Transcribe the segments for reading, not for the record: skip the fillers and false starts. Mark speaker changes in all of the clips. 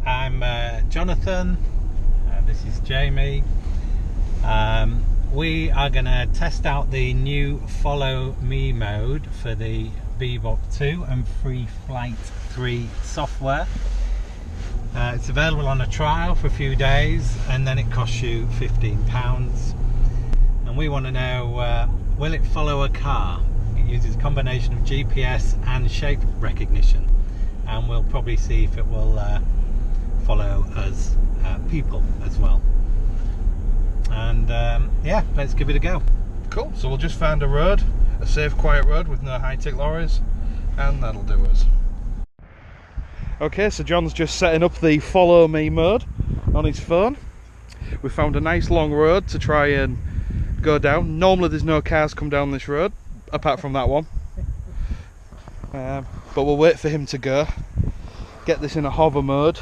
Speaker 1: I'm Jonathan, this is Jamie. We are going to test out the new Follow Me mode for the Bebop 2 and Free Flight 3 software. It's available on a trial for a few days and then it costs you £15. And we want to know, will it follow a car? It uses a combination of GPS and shape recognition, and we'll probably see if it will follow us people as well. And yeah, let's give it a go.
Speaker 2: Cool, so we'll just find a road, a safe quiet road with no high-tech lorries, and that'll do us. Okay, so John's just setting up the Follow Me mode on his phone. We found a nice long road to try and go down. Normally there's no cars come down this road, apart from that one. But we'll wait for him to go, get this in a hover mode,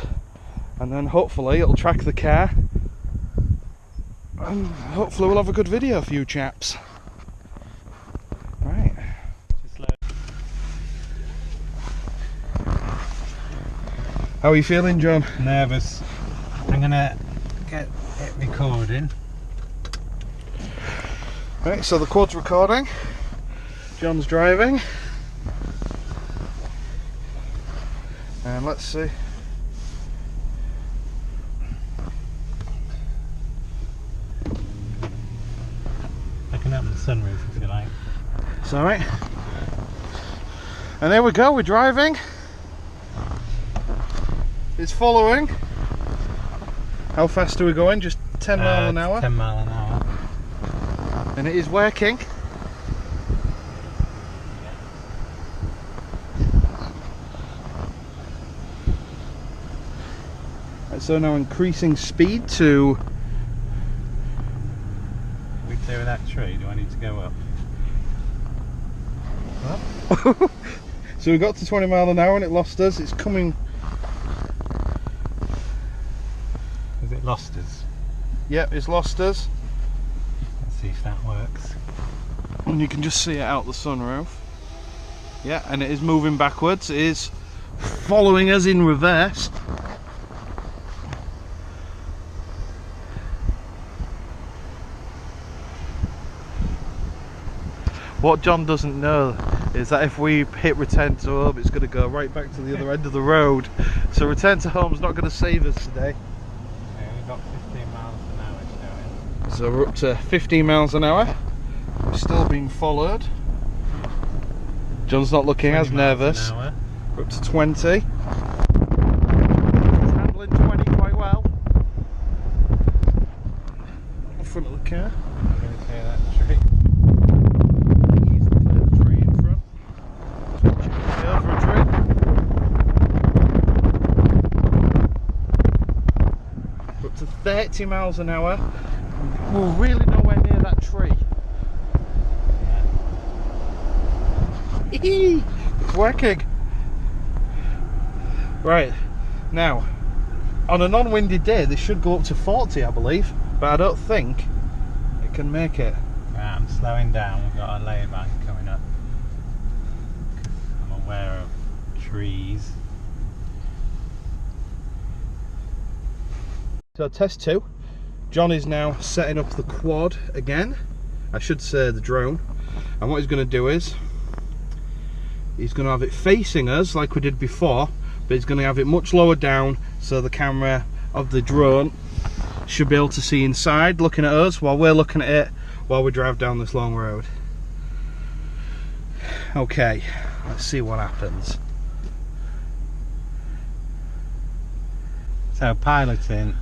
Speaker 2: and then hopefully it'll track the car. And hopefully we'll have a good video for you chaps. Right. How are you feeling, John?
Speaker 1: Nervous. I'm gonna get it recording.
Speaker 2: Right, so the quad's recording. John's driving. And let's see.
Speaker 1: I can open the sunroof if you like.
Speaker 2: It's alright. And there we go, we're driving. It's following. How fast are we going? Just 10 mile an hour?
Speaker 1: 10 mile an hour.
Speaker 2: And it is working. Right, so now increasing speed to...
Speaker 1: Are we clear of that tree? Do I need to go up?
Speaker 2: So we got to 20 mile an hour and it lost us. It's coming...
Speaker 1: Has it lost us?
Speaker 2: Yep, it's lost us.
Speaker 1: Let's see if that works.
Speaker 2: And you can just see it out the sunroof. Yeah, and it is moving backwards. It is following us in reverse. What John doesn't know is that if we hit return to home, it's going to go right back to the other end of the road. So return to home's not going to save us today.
Speaker 1: Okay, we've got 15 miles an hour showing.
Speaker 2: So we're up to 15 miles an hour. We're still being followed. John's not looking as nervous. We're up to 20. He's handling 20 quite well. In front of the car.
Speaker 1: I'm going to clear that tree.
Speaker 2: Easily clear the tree in front. Over a tree. We're up to 30 miles an hour. We're really nowhere near that tree. It's working. Right, now on a non-windy day this should go up to 40 I believe, but I don't think it can make it.
Speaker 1: Right, I'm slowing down, we've got a lay-by coming up. I'm aware of trees.
Speaker 2: So test 2. John is now setting up the quad again. I should say the drone. And what he's going to do is he's going to have it facing us like we did before, but he's going to have it much lower down so the camera of the drone should be able to see inside looking at us while we're looking at it while we drive down this long road. Okay, let's see what happens.
Speaker 1: So piloting,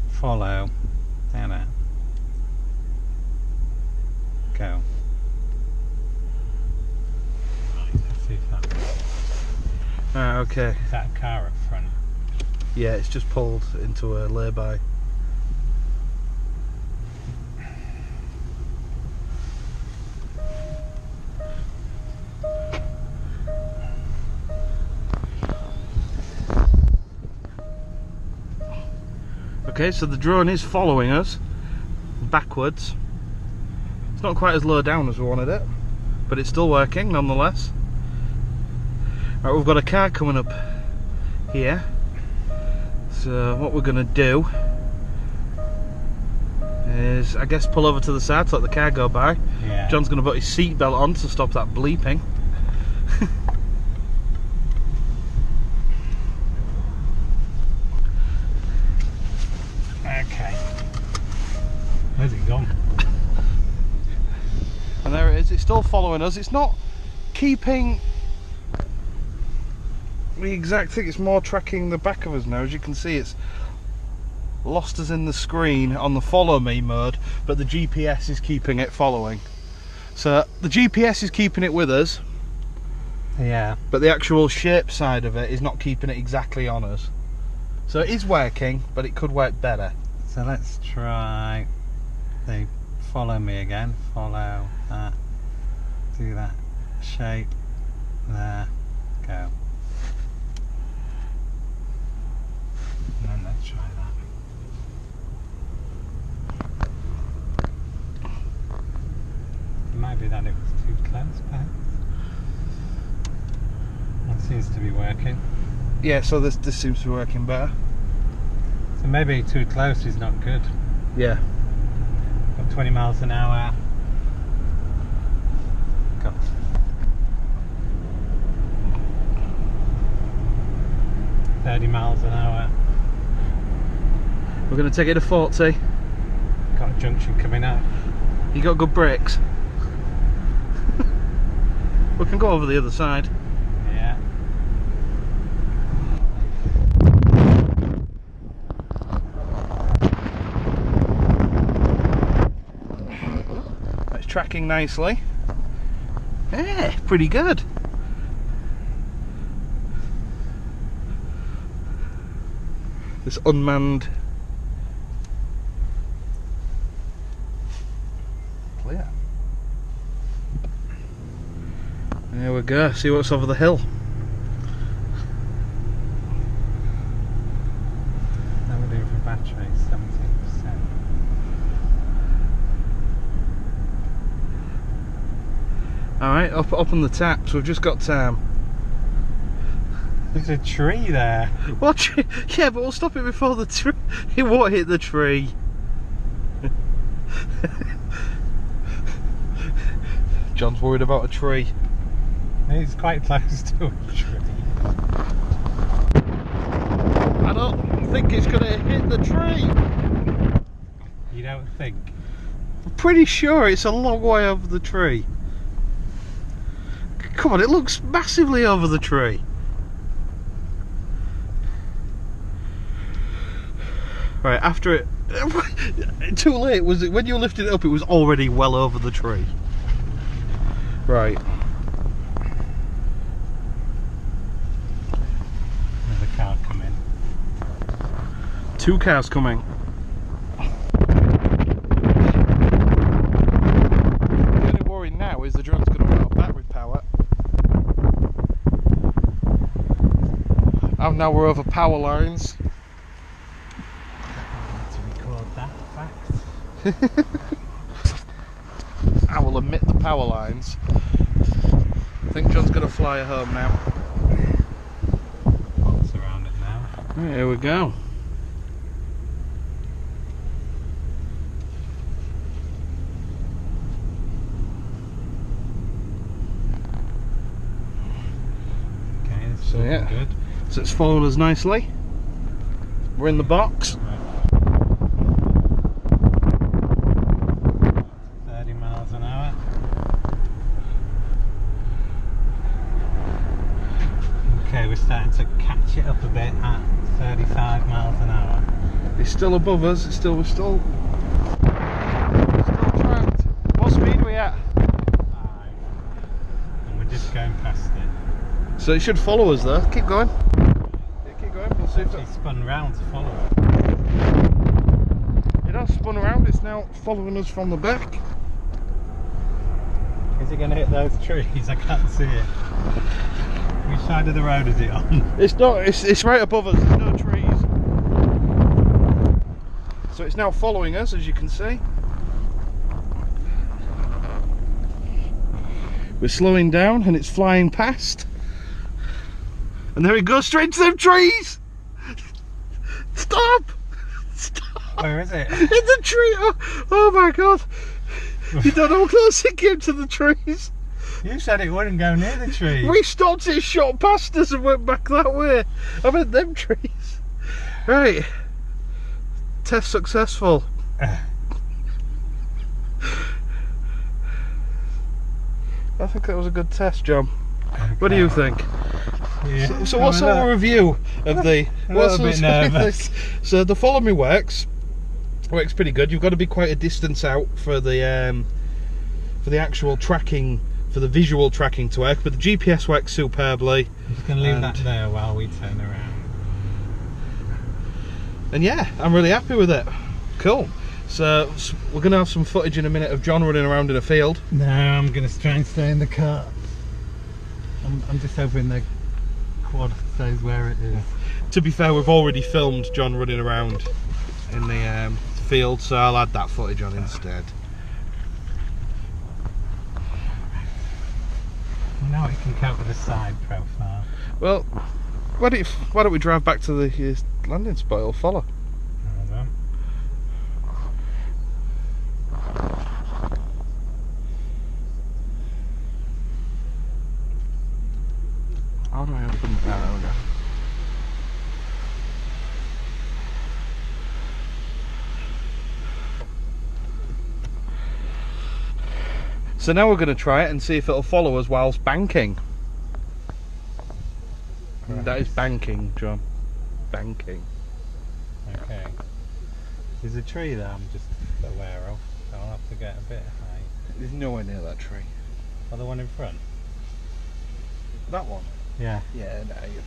Speaker 1: follow, down it, go. See if that works.
Speaker 2: Okay.
Speaker 1: Is that a car up front?
Speaker 2: Yeah, it's just pulled into a lay-by. Okay, so the drone is following us backwards. It's not quite as low down as we wanted it, but it's still working nonetheless. Right, we've got a car coming up here. So what we're gonna do is, I guess, pull over to the side to let the car go by.
Speaker 1: Yeah.
Speaker 2: John's gonna put his seatbelt on to stop that bleeping.
Speaker 1: Okay. Where's it gone?
Speaker 2: And there it is. It's still following us. It's not keeping the exact thing. It's more tracking the back of us now. As you can see, it's lost us in the screen on the follow me mode, but the GPS is keeping it following. So the GPS is keeping it with us.
Speaker 1: Yeah.
Speaker 2: But the actual shape side of it is not keeping it exactly on us. So it is working, but it could work better.
Speaker 1: So let's try the follow me again. Follow that. Do that shape. There. Go. And then let's try that. It might be that it was too close, perhaps. That seems to be working.
Speaker 2: Yeah, so this seems to be working better.
Speaker 1: So maybe too close is not good.
Speaker 2: Yeah.
Speaker 1: Got 20 miles an hour. Got 30 miles an hour.
Speaker 2: We're going to take it to 40.
Speaker 1: Got a junction coming up.
Speaker 2: You got good brakes? We can go over the other side.
Speaker 1: Yeah.
Speaker 2: It's tracking nicely. Yeah, pretty good. This unmanned. Clear. There we go, see what's over the hill.
Speaker 1: How we're doing for battery, 17%.
Speaker 2: Alright, up on the taps, we've just got time.
Speaker 1: There's a tree there.
Speaker 2: What tree? Yeah, but we'll stop it before the tree. It won't hit the tree. John's worried about a tree.
Speaker 1: It's quite close to a tree.
Speaker 2: I don't think it's going to hit the tree.
Speaker 1: You don't think?
Speaker 2: I'm pretty sure it's a long way over the tree. Come on, it looks massively over the tree. Right, after it... Too late, was it? When you lifted it up, it was already well over the tree. Right.
Speaker 1: There's a car coming.
Speaker 2: 2 cars coming. The only worry now is the drone's going to run out of battery power. And now we're over power lines.
Speaker 1: To record that fact.
Speaker 2: I will omit the power lines. I think John's going to fly her home now.
Speaker 1: Box around it now.
Speaker 2: Here we go.
Speaker 1: Okay, this is
Speaker 2: So, yeah.
Speaker 1: good.
Speaker 2: So it's following us nicely. We're in the box.
Speaker 1: 30 miles an hour. Okay, we're starting to catch it up a bit at 35 miles an hour.
Speaker 2: It's still above us. We're still tracked. What speed are we at?
Speaker 1: 5. And we're just going past it.
Speaker 2: So it should follow us though. Keep going. Yeah, keep going. We'll see if
Speaker 1: It spun round to follow it.
Speaker 2: it has spun around. It's now following us from the back.
Speaker 1: Is it going to hit those trees? I can't see it. Which side of the road is it on?
Speaker 2: It's not. It's right above us. There's no trees. So it's now following us, as you can see. We're slowing down, and it's flying past. And there it goes straight to them trees. Stop! Stop!
Speaker 1: Where is it?
Speaker 2: In the tree! Oh my god! You don't know how close it came to the trees.
Speaker 1: You said it wouldn't go near the tree.
Speaker 2: We stopped it, shot past us and went back that way. I meant them trees. Right. Test successful. I think that was a good test, John. Okay. What do you think?
Speaker 1: Yeah.
Speaker 2: So what's our review of the...
Speaker 1: A little bit nervous.
Speaker 2: So the follow me works pretty good. You've got to be quite a distance out for the actual tracking, for the visual tracking to work, but the GPS works superbly.
Speaker 1: I'm just going to leave that there while we turn around.
Speaker 2: And yeah, I'm really happy with it. Cool. So we're going to have some footage in a minute of John running around in a field.
Speaker 1: No, I'm going to try and stay in the car. I'm just hoping the quad stays where it is.
Speaker 2: To be fair, we've already filmed John running around in the field, so I'll add that footage on instead.
Speaker 1: Now it can count with a side profile.
Speaker 2: Well, why don't we drive back to the landing spot? It'll follow.
Speaker 1: Hold on.
Speaker 2: How do I open that? There we go. So now we're going to try it and see if it'll follow us whilst banking.
Speaker 1: Right.
Speaker 2: That is banking, John. Banking.
Speaker 1: Okay. There's a tree that I'm just aware of, so I'll have to get a bit high.
Speaker 2: There's nowhere near that tree.
Speaker 1: Oh, the one in front?
Speaker 2: That one?
Speaker 1: Yeah.
Speaker 2: Yeah, no, you're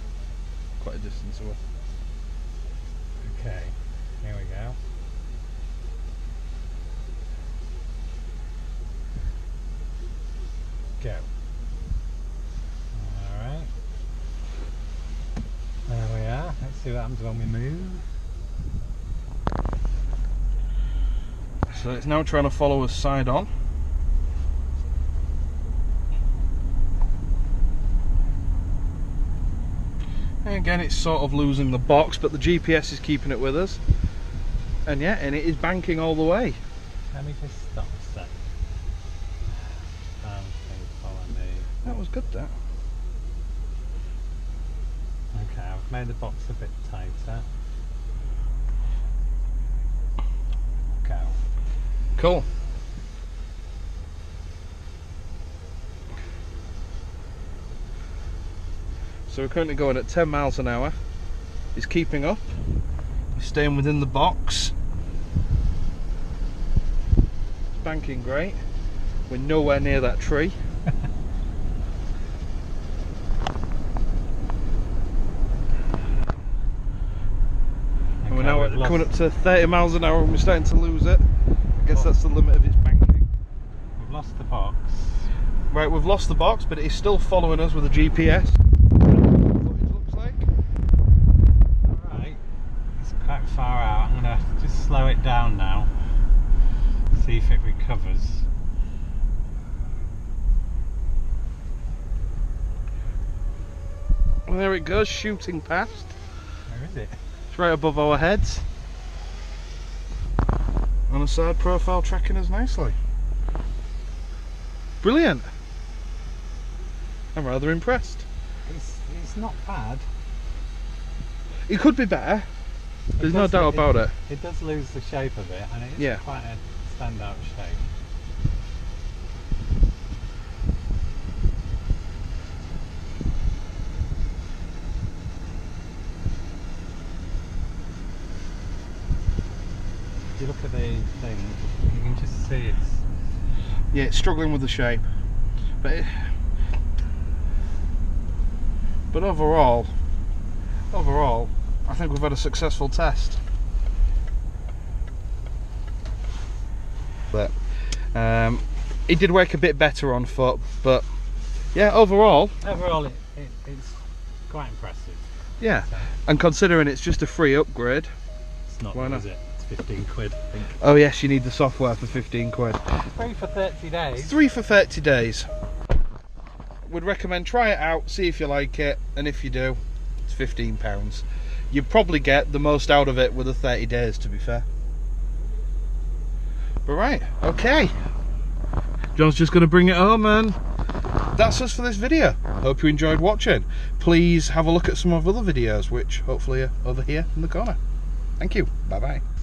Speaker 2: quite a distance away.
Speaker 1: Okay. Here we go. Go. Alright. There we are. Let's see what happens when we move.
Speaker 2: So it's now trying to follow us side on. And again, it's sort of losing the box, but the GPS is keeping it with us. And yeah, and it is banking all the way.
Speaker 1: Let me just stop a sec. Follow me.
Speaker 2: That was good, that.
Speaker 1: Okay, I've made the box a bit tighter. Go.
Speaker 2: Cool. So we're currently going at 10 miles an hour. It's keeping up. We're staying within the box. It's banking great. We're nowhere near that tree. And we're now coming up to 30 miles an hour and we're starting to lose it. I guess that's the limit of its banking.
Speaker 1: We've lost the box.
Speaker 2: Right, we've lost the box, but it is still following us with a GPS. Looks like.
Speaker 1: Alright, it's quite far out. I'm going to just slow it down now. See if it recovers.
Speaker 2: Well, there it goes, shooting past.
Speaker 1: Where is it?
Speaker 2: It's right above our heads. On the side profile, tracking us nicely. Brilliant. I'm rather impressed.
Speaker 1: It's not bad.
Speaker 2: It could be better. There's no doubt about it.
Speaker 1: It does lose the shape of it, and it is quite a standout shape. If you look at the thing, you can just see
Speaker 2: it's struggling with the shape, but overall, I think we've had a successful test. But it did work a bit better on foot, but yeah, overall
Speaker 1: it's quite impressive.
Speaker 2: Yeah, and considering it's just a free upgrade,
Speaker 1: it's not,
Speaker 2: why not?
Speaker 1: Is it? It's 15 quid, I think.
Speaker 2: Oh yes, you need the software for 15 quid.
Speaker 1: 3 for 30 days.
Speaker 2: 3 for 30 days. Would recommend try it out, see if you like it, and if you do, it's £15. you probably get the most out of it with the 30 days, to be fair. But right, okay. John's just going to bring it home, and that's us for this video. Hope you enjoyed watching. Please have a look at some of other videos, which hopefully are over here in the corner. Thank you. Bye bye.